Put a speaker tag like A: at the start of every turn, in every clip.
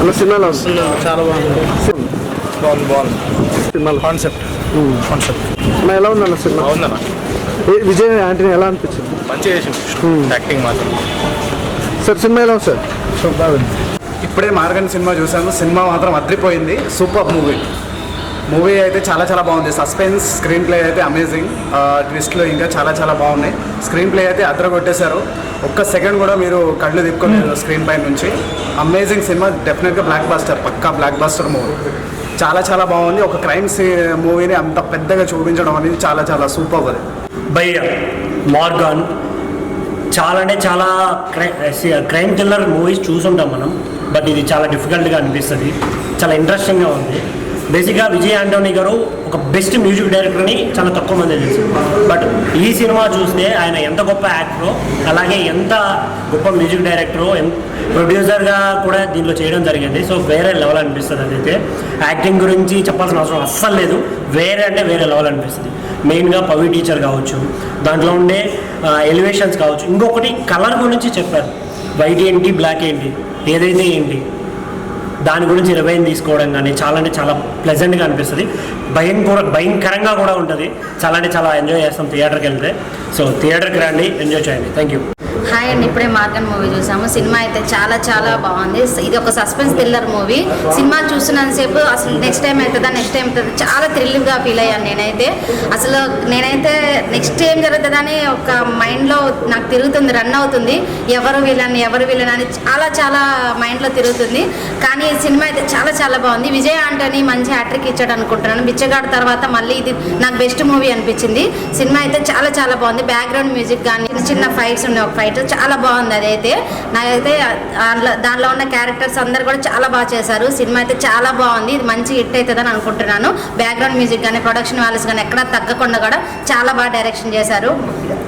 A: అలా సినిమాలో వస్తుంది
B: చాలా బాగుంది
A: సినిమాలో
B: కాన్సెప్ట్
A: అన్న ఎలా ఉందన్న సినిమా?
B: బాగుందన్న,
A: విజయ్ ఆంటనీ ఎలా అనిపించింది?
B: మంచిగా చేసింది యాక్టింగ్ మాత్రం.
A: సార్ సినిమా ఎలా ఉంది సార్?
B: సూపర్ ఉంది.
C: ఇప్పుడే మార్గన్ సినిమా చూసాను. సినిమా మాత్రం అద్రిపోయింది. సూపర్ మూవీ అయితే చాలా బాగుంది. సస్పెన్స్, స్క్రీన్ ప్లే అయితే అమేజింగ్. ట్విస్ట్లు ఇంకా చాలా బాగున్నాయి. స్క్రీన్ ప్లే అయితే అద్దర కొట్టేశారు. ఒక్క సెకండ్ కూడా మీరు కళ్ళు తిప్పుకోలేదు స్క్రీన్ పై నుంచి. Amazing cinema. డెఫినెట్గా పక్కా బ్లాక్ బాస్టర్ మూవీ. చాలా బాగుంది. ఒక క్రైమ్ మూవీని అంత పెద్దగా చూపించడం అనేది చాలా సూపర్. అది
D: భయ్య మార్గాన్ చాలా అంటే చాలా క్రైమ్ థ్రిల్లర్ మూవీస్ చూసుంటాం మనం, బట్ ఇది చాలా డిఫికల్ట్గా అనిపిస్తుంది. చాలా ఇంట్రెస్టింగ్గా ఉంది. బేసిక్గా విజయ్ ఆంటోనీ గారు ఒక బెస్ట్ మ్యూజిక్ డైరెక్టర్ని చాలా తక్కువ మంది తెలుసు, బట్ ఈ సినిమా చూస్తే ఆయన ఎంత గొప్ప యాక్టరో, అలాగే ఎంత గొప్ప మ్యూజిక్ డైరెక్టరో, ప్రొడ్యూసర్గా కూడా దీంట్లో చేయడం జరిగింది. సో వేరే లెవెల్ అనిపిస్తుంది. అదైతే యాక్టింగ్ గురించి చెప్పాల్సిన అవసరం అస్సలు లేదు. వేరే లెవెల్ అనిపిస్తుంది. మెయిన్గా పవి టీచర్ కావచ్చు, దాంట్లో ఉండే ఎలివేషన్స్ కావచ్చు. ఇంకొకటి కలర్ గురించి చెప్పారు. వైట్ ఏంటి, బ్లాక్ ఏంటి, ఏదైతే ఏంటి, దాని గురించి రివైన్ తీసుకోవడం కానీ చాలా ప్లెజెంట్గా అనిపిస్తుంది. భయంకరంగా కూడా ఉంటుంది. చాలా ఎంజాయ్ చేస్తాం థియేటర్కి వెళ్తే. సో థియేటర్కి రండి, ఎంజాయ్ చేయండి. Thank you.
E: హాయ్ అండి, ఇప్పుడే మార్గన్ మూవీ చూసాము. సినిమా అయితే చాలా బాగుంది. ఇది ఒక సస్పెన్స్ థ్రిల్లర్ మూవీ. సినిమా చూస్తున్నంతసేపు అసలు నెక్స్ట్ టైం అవుతుందా చాలా థ్రిల్గా ఫీల్ అయ్యాను నేనైతే. నేనైతే నెక్స్ట్ ఏం జరుగుతుందని ఒక మైండ్లో నాకు తిరుగుతుంది, రన్ అవుతుంది. ఎవరు వీళ్ళని అని చాలా మైండ్లో తిరుగుతుంది. కానీ సినిమా అయితే చాలా బాగుంది. విజయ్ ఆంటనీ మంచి హ్యాట్రిక్ ఇచ్చాడు అనుకుంటున్నాను. బిచ్చగాడు తర్వాత మళ్ళీ ఇది నాకు బెస్ట్ మూవీ అనిపించింది. సినిమా అయితే చాలా బాగుంది. బ్యాక్గ్రౌండ్ మ్యూజిక్ కానీ చిన్న ఫైట్స్ ఉన్నాయి. ఒక ఫైట్ చాలా బాగుంది. అదైతే నాకైతే దానిలో ఉన్న క్యారెక్టర్స్ అందరు కూడా చాలా బాగా చేశారు. సినిమా అయితే చాలా బాగుంది. ఇది మంచి హిట్ అవుతుందని అనుకుంటున్నాను. బ్యాక్గ్రౌండ్ మ్యూజిక్ కానీ ప్రొడక్షన్ వాల్యూస్ కానీ ఎక్కడా తగ్గకుండా కూడా చాలా బాగా డైరెక్షన్ చేశారు.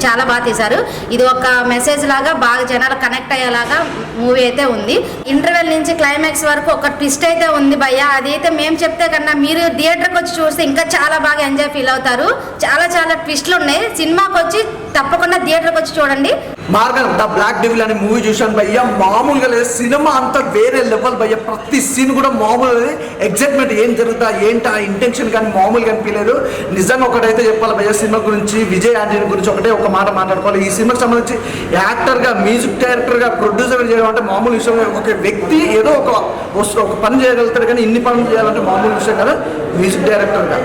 E: చాలా బాగా తీశారు. ఇది ఒక మెసేజ్ లాగా బాగా జనాలు కనెక్ట్ అయ్యేలాగా మూవీ అయితే ఉంది. ఇంటర్వెల్ నుంచి క్లైమాక్స్ వరకు ఒక ట్విస్ట్ అయితే ఉంది భయ్య. అదైతే మేము చెప్తే కన్నా మీరు థియేటర్కి వచ్చి చూస్తే ఇంకా చాలా బాగా ఎంజాయ్ ఫీల్ అవుతారు. చాలా ట్విస్ట్లు ఉన్నాయి. సినిమాకి వచ్చి తప్పకుండా థియేటర్కి వచ్చి చూడండి.
F: మార్గన్ ద బ్లాక్ డెవిల్ అనే మూవీ చూశాను భయ్య. మామూలుగా లేదు. సినిమా అంతా వేరే లెవెల్ భయ్య. ప్రతి సీన్ కూడా మామూలు ఎగ్జైట్మెంట్, ఏం జరుగుతా ఏంటి ఆ ఇంటెన్షన్ కానీ మామూలుగా అనిపించలేదు. నిజంగా ఒకటైతే చెప్పాలి భయ్య, సినిమా గురించి విజయ్ ఆంటనీ గురించి ఒకటే ఒక మాట మాట్లాడుకోవాలి. ఈ సినిమాకి సంబంధించి యాక్టర్గా, మ్యూజిక్ డైరెక్టర్గా, ప్రొడ్యూసర్గా చేయడం అంటే మామూలు విషయం. ఒక వ్యక్తి ఏదో ఒక పని చేయగలుగుతాడు, కానీ ఇన్ని పనులు చేయాలంటే మామూలు విషయం కదా. మ్యూజిక్ డైరెక్టర్గా,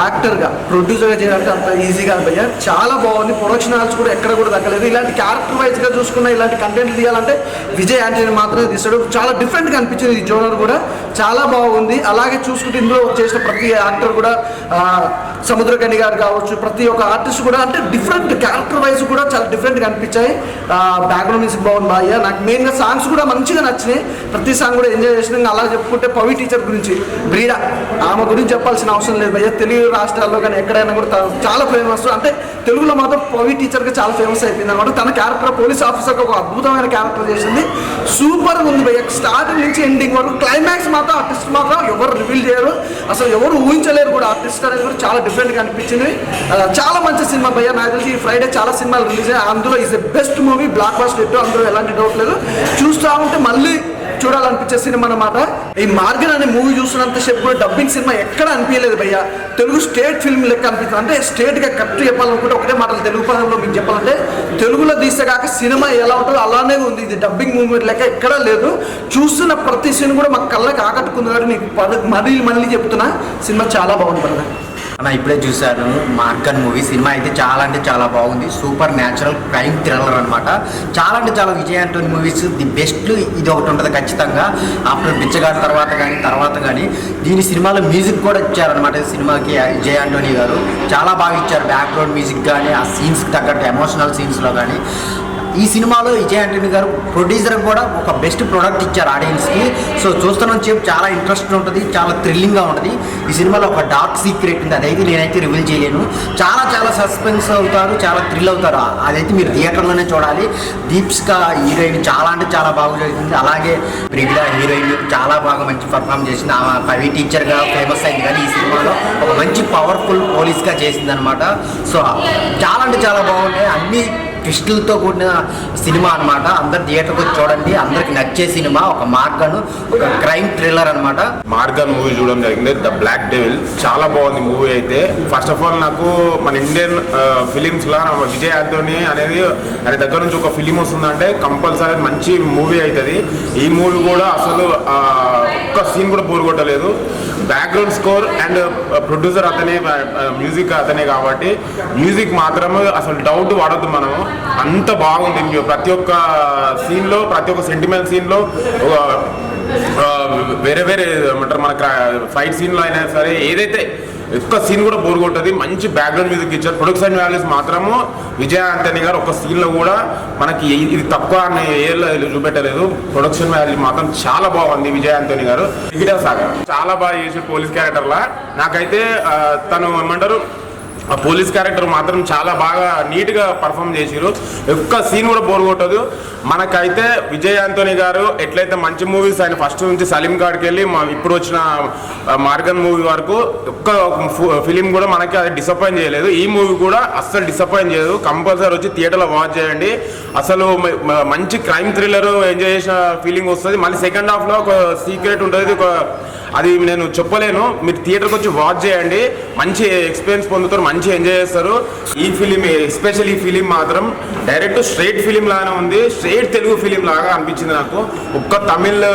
F: యాక్టర్గా, ప్రొడ్యూసర్గా చేయాలంటే అంత ఈజీగా భయ్య. చాలా బాగుంది. ప్రొడక్షన్ హాల్స్ కూడా ఎక్కడ కూడా తగ్గలేదు. ఇలాంటి క్యారెక్టర్ వైజ్గా చూసుకున్న ఇలాంటి కంటెంట్ తీయాలంటే విజయ్ ఆంటనీ మాత్రమే తీస్తాడు. చాలా డిఫరెంట్గా అనిపించింది ఈ జోనర్ కూడా. చాలా బాగుంది. అలాగే చూసుకుంటే ఇందులో చేసిన ప్రతి యాక్టర్ కూడా, సముద్రకని గారు కావచ్చు, ప్రతి ఒక్క ఆర్టిస్ట్ కూడా అంటే డిఫరెంట్ క్యారెక్టర్ వైజ్ కూడా చాలా డిఫరెంట్గా అనిపించాయి. బ్యాక్గ్రౌండ్ మ్యూజిక్ బాగుంది బాగా. నాకు మెయిన్గా సాంగ్స్ కూడా మంచిగా నచ్చినాయి. ప్రతి సాంగ్ కూడా ఎంజాయ్ చేసిన. అలా చెప్పుకుంటే పవి టీచర్ గురించి, బ్రీడా, ఆమె గురించి చెప్పాల్సిన అవసరం లేదు భయ్య. తెలుగు రాష్ట్రాల్లో కానీ ఎక్కడైనా కూడా చాలా ఫేమస్. అంటే తెలుగులో మాత్రం పవి టీచర్గా చాలా ఫేమస్ అయిపోయింది అనమాట. తన క్యారెక్టర్ పోలీస్ ఆఫీసర్గా ఒక అద్భుతమైన క్యారెక్టర్ చేసింది. సూపర్గా ఉంది భయ్య. స్టార్టింగ్ నుంచి ఎండింగ్ వరకు. క్లైమాక్స్ మాత్రం ఆర్టిస్ట్ మాత్రం ఎవరు రివీల్ చేయరు, అసలు ఎవరు ఊహించలేరు కూడా. ఆర్టిస్ట్ అనేది కూడా చాలా డిఫరెంట్గా అనిపించింది. చాలా మంచి సినిమా భయ్య. నాకు తెలిసి ఈ ఫ్రైడే చాలా సినిమాలు రిలీజ్ అయ్యాయి. అందులో is the best movie, blockbuster hit. అందులో ఎలాంటి డౌట్ లేదు. చూస్తూ ఉంటే మళ్ళీ చూడాలనిపించే సినిమా అన్నమాట. ఈ మార్గన్ అనే మూవీ చూస్తున్నంతసేపు కూడా డబ్బింగ్ సినిమా ఎక్కడ అనిపించలేదు భయ్య. తెలుగు స్టేట్ ఫిల్మ్ లెక్క అనిపిస్తుంది. అంటే స్టేట్గా కరెక్ట్ చెప్పాలనుకుంటే ఒకటే మాటలు తెలుగు పదంలో మీకు చెప్పాలంటే, తెలుగులో తీస్తే కాక సినిమా ఎలా ఉంటుందో అలానే ఉంది. ఇది డబ్బింగ్ మూవీ లెక్క ఎక్కడా లేదు. చూస్తున్న ప్రతి సీన్ కూడా మాకు కళ్ళకి ఆకట్టుకుంది. కాబట్టి మీకు మళ్ళీ చెప్తున్నా, సినిమా చాలా బాగుంది కదా.
G: అన్న ఇప్పుడే చూశాను మార్గన్ మూవీ. సినిమా అయితే చాలా బాగుంది. సూపర్ న్యాచురల్ క్రైమ్ థ్రిల్లర్ అనమాట. చాలా Vijay Antony movies the best ఇది ఒకటి ఉంటుంది ఖచ్చితంగా. ఆఫ్టర్ బిచ్చగాడి తర్వాత కానీ దీని సినిమాలో మ్యూజిక్ కూడా ఇచ్చారనమాట. సినిమాకి విజయ్ ఆంటనీ గారు చాలా బాగా ఇచ్చారు. బ్యాక్గ్రౌండ్ మ్యూజిక్ కానీ, ఆ సీన్స్కి తగ్గట్టు ఎమోషనల్ సీన్స్లో కానీ. ఈ సినిమాలో విజయ్ ఆంటనీ గారు ప్రొడ్యూసర్ కూడా ఒక బెస్ట్ ప్రోడక్ట్ ఇచ్చారు ఆడియన్స్కి. సో చూస్తున్న చెప్పి చాలా ఇంట్రెస్ట్ ఉంటుంది, చాలా థ్రిల్లింగ్గా ఉంటుంది. ఈ సినిమాలో ఒక డార్క్ సీక్రెట్ ఉంది, అదైతే నేనైతే రివీల్ చేయలేను. చాలా సస్పెన్స్ అవుతారు, చాలా థ్రిల్ అవుతారు. అదైతే మీరు థియేటర్లోనే చూడాలి. దీప్స్కా హీరోయిన్ చాలా బాగా చేసింది. అలాగే బ్రిగిడా హీరోయిన్ చాలా బాగా మంచి పర్ఫామ్ చేసింది. ఆమె పవి టీచర్గా ఫేమస్ అయింది, కానీ ఈ సినిమాలో ఒక మంచి పవర్ఫుల్ పోలీస్గా చేసింది అనమాట. సో చాలా బాగుంటాయి. అన్ని ట్విస్టులతో కూడిన సినిమా అనమాట. అందరు థియేటర్కి వచ్చి చూడండి, అందరికి నచ్చే సినిమా. ఒక మార్గన్, ఒక క్రైమ్ థ్రిల్లర్ అనమాట.
H: మార్గన్ మూవీ చూడడం జరిగింది, ద బ్లాక్ డెవిల్. చాలా బాగుంది మూవీ అయితే. ఫస్ట్ ఆఫ్ ఆల్ నాకు మన ఇండియన్ ఫిలిమ్స్లో విజయ్ ఆంటోనీ అనేది ఆయన దగ్గర నుంచి ఒక ఫిలిం వస్తుందంటే కంపల్సరీ మంచి మూవీ అవుతుంది. ఈ మూవీ కూడా అసలు ఒక్క సీన్ కూడా బోర్ కొట్టలేదు. బ్యాక్గ్రౌండ్ స్కోర్ అండ్ ప్రొడ్యూసర్ అతనే, మ్యూజిక్ అతనే కాబట్టి మ్యూజిక్ మాత్రం అసలు డౌట్ పడద్దు మనము. అంత బాగుంది. ప్రతి ఒక్క సీన్లో, ప్రతి ఒక్క సెంటిమెంట్ సీన్లో వేరే వేరే ఏమంటారు, మన ఫైట్ సీన్లో అయినా సరే ఏదైతే ఒక్క సీన్ కూడా బోర్ కొట్టది. మంచి బ్యాక్గ్రౌండ్ మ్యూజిక్ ఇచ్చారు. ప్రొడక్షన్ వాల్యూస్ మాత్రము విజయ్ ఆంటనీ గారు ఒక సీన్లో కూడా మనకి ఇది తక్కువ అని చూపెట్టలేదు. ప్రొడక్షన్ వాల్యూ మాత్రం చాలా బాగుంది. విజయ్ ఆంటనీ గారు వికటేష్ సాగర్ చాలా బాగా చేసి పోలీస్ క్యారెక్టర్లా. నాకైతే తను ఏమంటారు, ఆ పోలీస్ క్యారెక్టర్ మాత్రం చాలా బాగా నీట్గా పర్ఫామ్ చేసిరు. ఒక్క సీన్ కూడా బోర్ కొట్టదు. మనకైతే విజయ్ ఆంటనీ గారు ఎట్లయితే మంచి మూవీస్ ఆయన ఫస్ట్ నుంచి సలీం గాడికి వెళ్ళి ఇప్పుడు వచ్చిన మార్గన్ మూవీ వరకు ఒక్క ఫిలిం కూడా మనకి అది డిసప్పాయింట్ చేయలేదు. ఈ మూవీ కూడా అస్సలు డిసప్పాయింట్ చేయదు. కంపల్సరీ వచ్చి థియేటర్లో వాచ్ చేయండి. అసలు మంచి క్రైమ్ థ్రిల్లర్ ఎంజాయ్ చేసిన ఫీలింగ్ వస్తుంది. మళ్ళీ సెకండ్ హాఫ్లో ఒక సీక్రెట్ ఉంటుంది, అది నేను చెప్పలేను. మీరు థియేటర్కి వచ్చి వాచ్ చేయండి, మంచి ఎక్స్పీరియన్స్ పొందుతారు, మంచి ఎంజాయ్ చేస్తారు. ఈ ఫిలిం ఎస్పెషల్ ఈ ఫిలిం మాత్రం డైరెక్ట్ స్ట్రైట్ ఫిలిం లాగానే ఉంది. స్ట్రైట్ తెలుగు ఫిలిం లాగా అనిపించింది నాకు. ఒక్క తమిళ్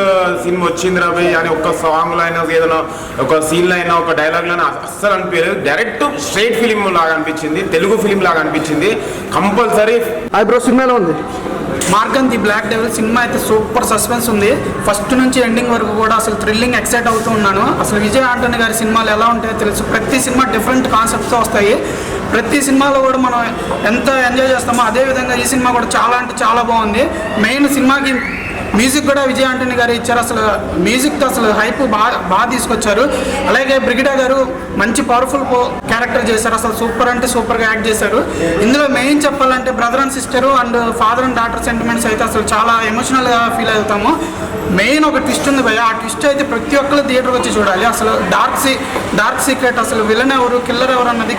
H: సినిమా వచ్చింది రవి అని ఒక్క సాంగ్లో అయినా, ఏదైనా ఒక సీన్లో అయినా, ఒక డైలాగ్లో అయినా అస్సలు అనిపించలేదు. డైరెక్ట్ స్ట్రైట్ ఫిలిం లాగా అనిపించింది, తెలుగు ఫిలిం లాగా అనిపించింది. కంపల్సరీ.
A: బ్రో సినిమా ఎలా ఉంది?
I: మార్గన్ ది బ్లాక్ డెవిల్ సినిమా అయితే సూపర్ సస్పెన్స్ ఉంది. ఫస్ట్ నుంచి ఎండింగ్ వరకు కూడా అసలు థ్రిల్లింగ్ ఎక్సైట్ అవుతూ ఉన్నాను. అసలు విజయ్ ఆంటనీ గారి సినిమాలు ఎలా ఉంటాయో తెలుసు. ప్రతి సినిమా డిఫరెంట్ కాన్సెప్ట్స్తో వస్తాయి. ప్రతి సినిమాలో కూడా మనం ఎంత ఎంజాయ్ చేస్తామో అదేవిధంగా ఈ సినిమా కూడా చాలా అంటే చాలా బాగుంది. మెయిన్ సినిమాకి మ్యూజిక్ కూడా విజయ్ ఆంటనీ గారు ఇచ్చారు. అసలు మ్యూజిక్తో అసలు హైప్ బాగా తీసుకొచ్చారు. అలాగే బ్రిగిడా గారు మంచి పవర్ఫుల్ క్యారెక్టర్ చేశారు. అసలు సూపర్ అంటే సూపర్గా యాక్ట్ చేశారు. ఇందులో మెయిన్ చెప్పాలంటే brother and sister and father and daughter sentiments అయితే అసలు చాలా ఎమోషనల్గా ఫీల్ అవుతాము. మెయిన్ ఒక ట్విస్ట్ ఉంది భయ్య. ఆ ట్విస్ట్ అయితే ప్రతి ఒక్కరు థియేటర్కి వచ్చి చూడాలి. అసలు డార్క్ సీక్రెట్, అసలు విలన్ ఎవరు, కిల్లర్ ఎవరు అన్నది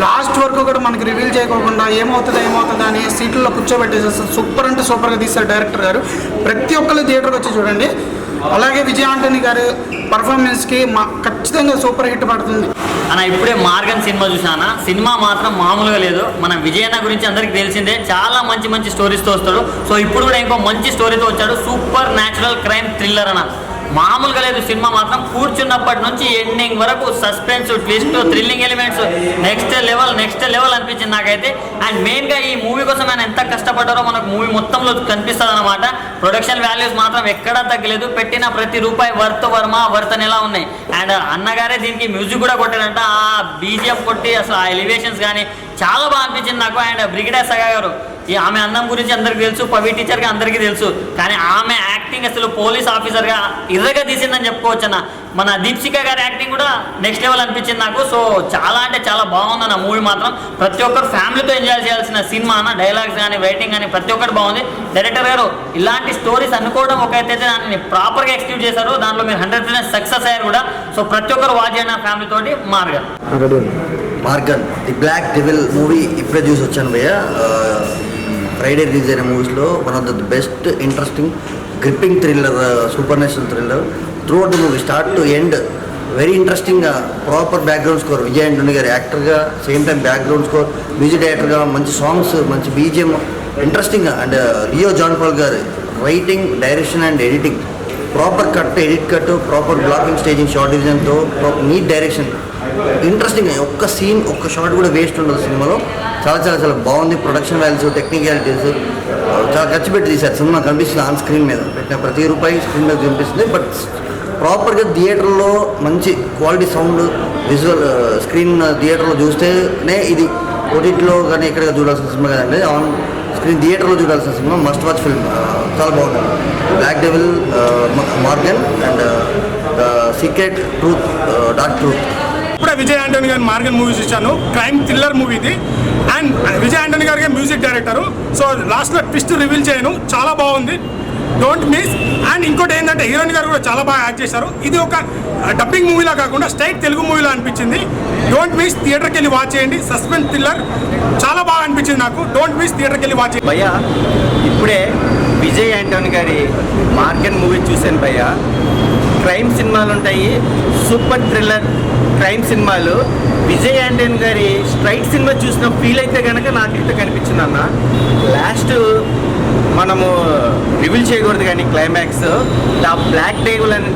I: లాస్ట్ వరకు కూడా మనకి రివీల్ చేయకోకుండా ఏమవుతుంది అని సీట్లలో కూర్చోబెట్టేసి అసలు సూపర్ అంటే సూపర్గా తీశారు డైరెక్టర్ గారు. ప్రతి ఒక్కరు థియేటర్కి వచ్చి చూడండి. అలాగే విజయ్ ఆంటనీ గారి పర్ఫార్మెన్స్కి ఖచ్చితంగా సూపర్ హిట్ పడుతుంది.
J: అన్న ఇప్పుడే మార్గన్ సినిమా చూసానా, సినిమా మాత్రం మామూలుగా లేదు. మన విజయ్ అన్న గురించి అందరికీ తెలిసిందే, చాలా మంచి మంచి స్టోరీస్తో వస్తాడు. సో ఇప్పుడు కూడా ఇంకో మంచి స్టోరీతో వచ్చాడు. సూపర్ న్యాచురల్ క్రైమ్ థ్రిల్లర్ అన్న, మామూలుగా లేదు. సినిమా మాత్రం కూర్చున్నప్పటి నుంచి ఎండింగ్ వరకు suspense, twist, thrilling elements next level అనిపించింది నాకైతే. అండ్ మెయిన్గా ఈ మూవీ కోసం ఆయన ఎంత కష్టపడ్డారో మనకు మూవీ మొత్తంలో కనిపిస్తుంది అనమాట. ప్రొడక్షన్ వాల్యూస్ మాత్రం ఎక్కడా తగ్గలేదు. పెట్టిన ప్రతి రూపాయి వర్త్ అని ఎలా ఉన్నాయి. అండ్ అన్నగారే దీనికి మ్యూజిక్ కూడా కొట్టాడంట. ఆ బీజిఎం కొట్టి అసలు ఆ ఎలివేషన్స్ కానీ చాలా బాగా అనిపించింది నాకు. అండ్ బ్రిగిడా సగా గారు, ఆమె అందం గురించి అందరికీ తెలుసు, పవి టీచర్గా అందరికీ తెలుసు. కానీ ఆమె యాక్టింగ్ అసలు పోలీస్ ఆఫీసర్గా ఇర్రగా తీసిందని చెప్పుకోవచ్చు అన్న. మన దీప్సిక గారి యాక్టింగ్ కూడా నెక్స్ట్ లెవెల్ అనిపించింది నాకు. సో చాలా అంటే చాలా బాగుందన్న మూవీ మాత్రం. ప్రతి ఒక్కరు ఫ్యామిలీతో ఎంజాయ్ చేయాల్సిన సినిమా అన్న. డైలాగ్స్ కానీ, రైటింగ్ కానీ ప్రతి ఒక్కటి బాగుంది. డైరెక్టర్ గారు ఇలాంటి స్టోరీస్ అనుకోవడం ఒక అయితే దాన్ని ప్రాపర్గా ఎక్స్క్యూట్ చేశారు. దాంట్లో మీరు 100% సక్సెస్ అయ్యారు కూడా. సో ప్రతి ఒక్కరు వాచ్ చేయండి ఫ్యామిలీ తోటి.
K: Maargan the black devil movie ఇప్పుడే చూసి వచ్చాను భయ్య. ఫ్రైడే రిలీజ్ అయిన మూవీస్లో one of the best interesting gripping thriller, supernatural thriller throughout the movie start to end. Very ఇంట్రెస్టింగ్గా proper background score, Vijay Antony గారు యాక్టర్గా, same time background score, music డైరెక్టర్గా, మంచి సాంగ్స్, మంచి బీజిఎం, ఇంట్రెస్టింగ్గా. అండ్ లియో జాన్ పాల్ గారు writing, direction and editing, proper cut, edit cut, proper blocking, staging, short డివిజన్తో neat direction. Interesting, ఒక్క సీన్ ఒక్క షాట్ కూడా వేస్ట్ ఉండదు సినిమాలో. చాలా చాలా చాలా బాగుంది. ప్రొడక్షన్ వాల్యూస్, టెక్నికాలిటీస్ చాలా ఖర్చు పెట్టి తీశారు. సినిమా కనిపిస్తుంది ఆన్ స్క్రీన్ మీద, పెట్టిన ప్రతి రూపాయి స్క్రీన్ మీద కనిపిస్తుంది. బట్ ప్రాపర్గా థియేటర్లో మంచి క్వాలిటీ సౌండ్, విజువల్ స్క్రీన్ థియేటర్లో చూస్తేనే ఇది ఓటీటీలో కానీ ఎక్కడ చూడాల్సిన సినిమా కదండి. ఆన్ స్క్రీన్ థియేటర్లో చూడాల్సిన సినిమా, మస్ట్ వాచ్ ఫిల్మ్. చాలా బాగుంది. Black devil, Maargan and the secret truth, dark truth.
L: ఇప్పుడే విజయ్ ఆంటనీ గారి మార్గన్ మూవీ చూశాను. క్రైమ్ థ్రిల్లర్ మూవీ ఇది. అండ్ విజయ్ ఆంటనీ గారికి మ్యూజిక్ డైరెక్టరు. సో లాస్ట్లో ట్విస్ట్ రివీల్ చేయను, చాలా బాగుంది. Don't miss. అండ్ ఇంకోటి ఏంటంటే హీరోయిన్ గారు కూడా చాలా బాగా యాక్ట్ చేశారు. ఇది ఒక డబ్బింగ్ మూవీలా కాకుండా స్ట్రైట్ తెలుగు మూవీలా అనిపించింది. డోంట్ మిస్, థియేటర్కి వెళ్ళి వాచ్ చేయండి. సస్పెన్స్ థ్రిల్లర్ చాలా బాగా అనిపించింది నాకు. డోంట్ మిస్, థియేటర్కి వెళ్ళి వాచ్ చేయండి.
G: భయ్యా ఇప్పుడే విజయ్ యాంటోనీ గారి మార్గన్ మూవీ చూశాను భయ్యా. క్రైమ్ సినిమాలు ఉంటాయి, సూపర్ థ్రిల్లర్ క్రైమ్ సినిమాలు. విజయ్ యాంటోనీ గారి స్ట్రైట్ సినిమా చూసిన ఫీల్ అయితే కనుక నాకైతే కనిపించింది అన్న. లాస్ట్ మనము రివీల్ చేయకూడదు కానీ క్లైమాక్స్ ఆ బ్లాక్ టేబుల్ అని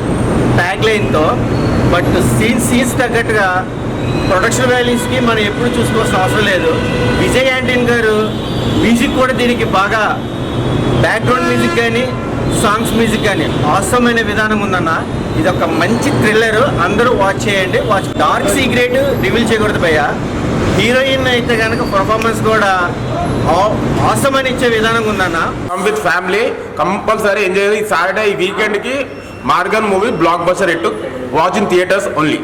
G: ట్యాగ్ లైన్తో, బట్ సీన్స్ తగ్గట్టుగా ప్రొడక్షన్ వాల్యూస్కి మనం ఎప్పుడు చూసుకోవాల్సిన అవసరం లేదు. విజయ్ యాంటోనీ గారు మ్యూజిక్ కూడా దీనికి బాగా బ్యాక్గ్రౌండ్ మ్యూజిక్ కానీ సాంగ్స్ మ్యూజిక్ కానీ అవసరమైన విధానం ఉందన్న. ఇది ఒక మంచి థ్రిల్లర్, అందరూ వాచ్ చేయండి. డార్క్ సీక్రెట్ రివీల్ చేయకూడదు భయ్య. హీరోయిన్ అయితే కనుక పర్ఫార్మెన్స్ కూడా అవసరం అని ఇచ్చే విధానం ఉందన్న.
H: Come with family, compulsory enjoy. ఈ సాటర్డే ఈ వీకెండ్కి Maargan movie blockbuster hit. Watch in theatres only.